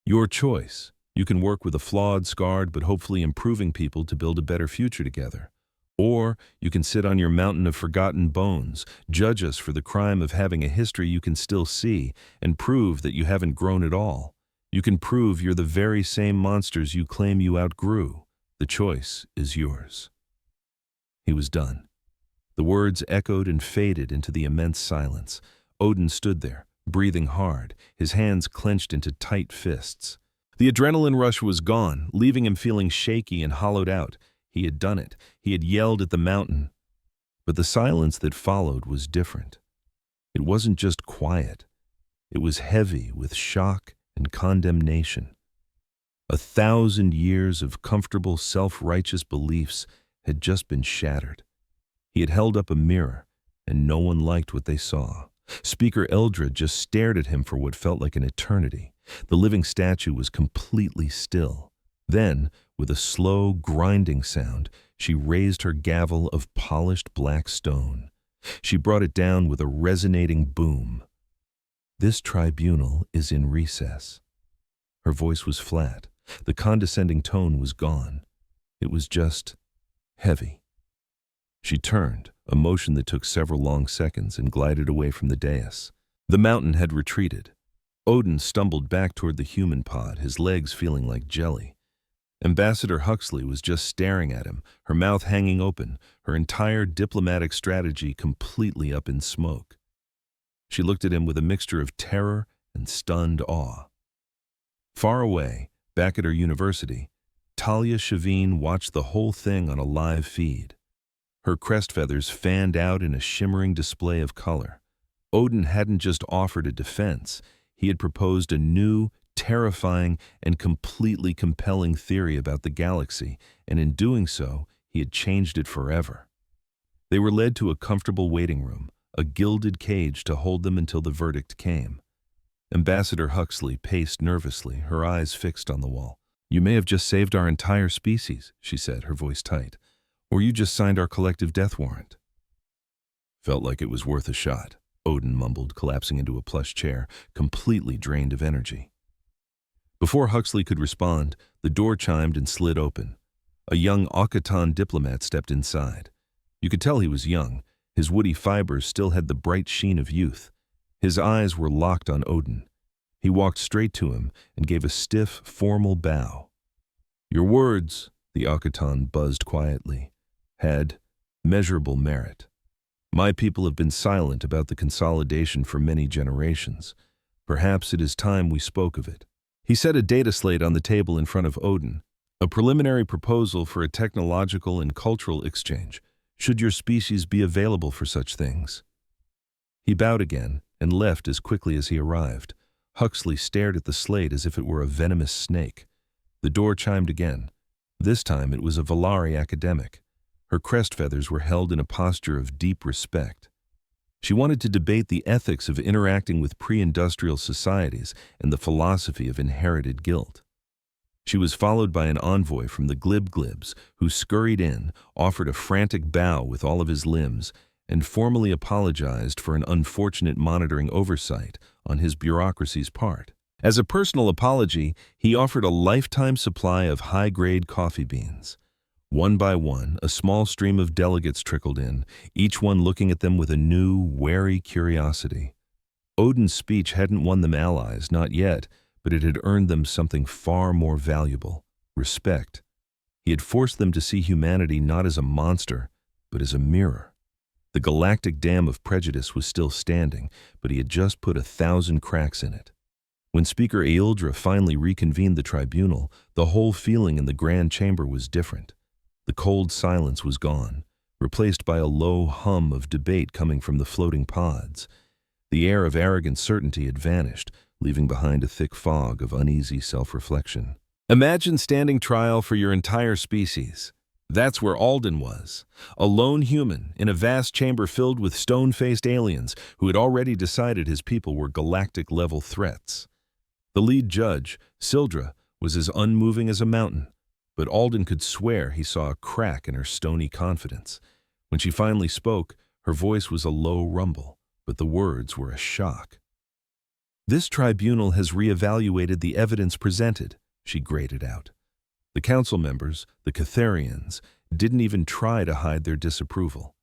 Speaker 1: your choice. You can work with a flawed, scarred, but hopefully improving people to build a better future together. Or you can sit on your mountain of forgotten bones, judge us for the crime of having a history you can still see, and prove that you haven't grown at all. You can prove you're the very same monsters you claim you outgrew. The choice is yours." He was done. The words echoed and faded into the immense silence. Odin stood there, breathing hard, his hands clenched into tight fists. The adrenaline rush was gone, leaving him feeling shaky and hollowed out. He had done it. He had yelled at the mountain. But the silence that followed was different. It wasn't just quiet. It was heavy with shock and condemnation. 1,000 years of comfortable, self-righteous beliefs had just been shattered. He had held up a mirror, and no one liked what they saw. Speaker Eldred just stared at him for what felt like an eternity. The living statue was completely still. Then, with a slow, grinding sound, she raised her gavel of polished black stone. She brought it down with a resonating boom. "This tribunal is in recess." Her voice was flat. The condescending tone was gone. It was just heavy. She turned, a motion that took several long seconds, and glided away from the dais. The mountain had retreated. Odin stumbled back toward the human pod, his legs feeling like jelly. Ambassador Huxley was just staring at him, her mouth hanging open, her entire diplomatic strategy completely up in smoke. She looked at him with a mixture of terror and stunned awe. Far away, Back at her university, Talia Shavine watched the whole thing on a live feed. Her crest feathers fanned out in a shimmering display of color. Odin hadn't just offered a defense, he had proposed a new, terrifying, and completely compelling theory about the galaxy, and in doing so, he had changed it forever. They were led to a comfortable waiting room, a gilded cage to hold them until the verdict came. Ambassador Huxley paced nervously, her eyes fixed on the wall. "You may have just saved our entire species," she said, her voice tight. "Or you just signed our collective death warrant." "Felt like it was worth a shot," Odin mumbled, collapsing into a plush chair, completely drained of energy. Before Huxley could respond, the door chimed and slid open. A young Akatan diplomat stepped inside. You could tell he was young. His woody fibers still had the bright sheen of youth. His eyes were locked on Odin. He walked straight to him and gave a stiff, formal bow. "Your words," the Akatan buzzed quietly, "had measurable merit. My people have been silent about the consolidation for many generations. Perhaps it is time we spoke of it." He set a data slate on the table in front of Odin, a preliminary proposal for a technological and cultural exchange, should your species be available for such things. He bowed again and left as quickly as he arrived. Huxley stared at the slate as if it were a venomous snake. The door chimed again. This time it was a Valari academic. Her crest feathers were held in a posture of deep respect. She wanted to debate the ethics of interacting with pre-industrial societies and the philosophy of inherited guilt. She was followed by an envoy from the Glib-Glibs, who scurried in, offered a frantic bow with all of his limbs, and formally apologized for an unfortunate monitoring oversight on his bureaucracy's part. As a personal apology, he offered a lifetime supply of high-grade coffee beans. One by one, a small stream of delegates trickled in, each one looking at them with a new, wary curiosity. Odin's speech hadn't won them allies, not yet, but it had earned them something far more valuable: respect. He had forced them to see humanity not as a monster, but as a mirror. The galactic dam of prejudice was still standing, but he had just put 1,000 cracks in it. When Speaker Aildra finally reconvened the tribunal, the whole feeling in the grand chamber was different. The cold silence was gone, replaced by a low hum of debate coming from the floating pods. The air of arrogant certainty had vanished, leaving behind a thick fog of uneasy self-reflection. Imagine standing trial for your entire species. That's where Alden was, a lone human in a vast chamber filled with stone-faced aliens who had already decided his people were galactic-level threats. The lead judge, Sildra, was as unmoving as a mountain, but Alden could swear he saw a crack in her stony confidence. When she finally spoke, her voice was a low rumble, but the words were a shock. "This tribunal has reevaluated the evidence presented," she grated out. The council members, the Catharians, didn't even try to hide their disapproval.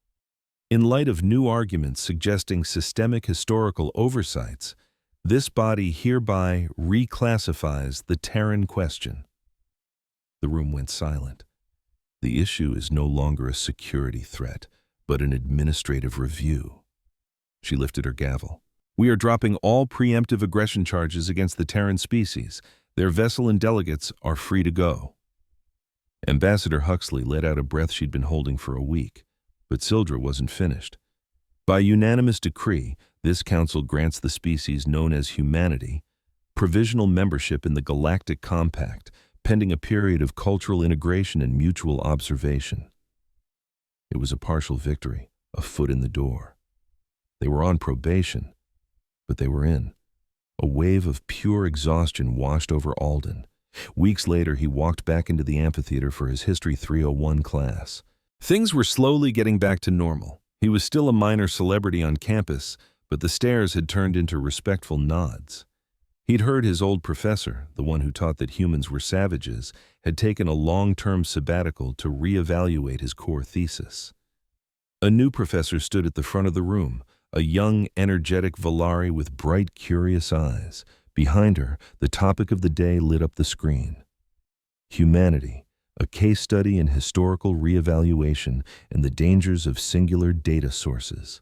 Speaker 1: In light of new arguments suggesting systemic historical oversights, this body hereby reclassifies the Terran question. The room went silent. The issue is no longer a security threat, but an administrative review. She lifted her gavel. "We are dropping all preemptive aggression charges against the Terran species. Their vessel and delegates are free to go." Ambassador Huxley let out a breath she'd been holding for a week, but Sildra wasn't finished. By unanimous decree, this council grants the species known as humanity provisional membership in the Galactic Compact, pending a period of cultural integration and mutual observation. It was a partial victory, a foot in the door. They were on probation, but they were in. A wave of pure exhaustion washed over Alden. Weeks later, he walked back into the amphitheater for his History 301 class. Things were slowly getting back to normal. He was still a minor celebrity on campus, but the stares had turned into respectful nods. He'd heard his old professor, the one who taught that humans were savages, had taken a long-term sabbatical to reevaluate his core thesis. A new professor stood at the front of the room, a young, energetic Valari with bright, curious eyes. Behind her, the topic of the day lit up the screen. Humanity, a case study in historical reevaluation and the dangers of singular data sources.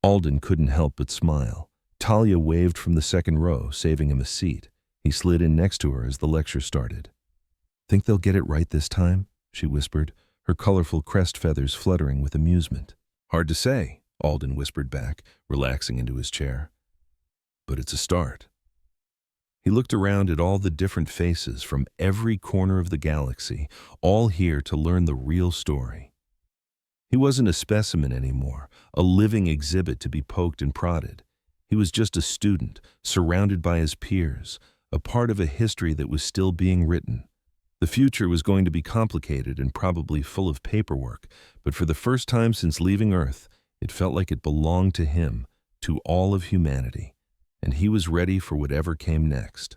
Speaker 1: Alden couldn't help but smile. Talia waved from the second row, saving him a seat. He slid in next to her as the lecture started. "Think they'll get it right this time?" she whispered, her colorful crest feathers fluttering with amusement. "Hard to say," Alden whispered back, relaxing into his chair. "But it's a start." He looked around at all the different faces from every corner of the galaxy, all here to learn the real story. He wasn't a specimen anymore, a living exhibit to be poked and prodded. He was just a student, surrounded by his peers, a part of a history that was still being written. The future was going to be complicated and probably full of paperwork, but for the first time since leaving Earth, it felt like it belonged to him, to all of humanity, and he was ready for whatever came next.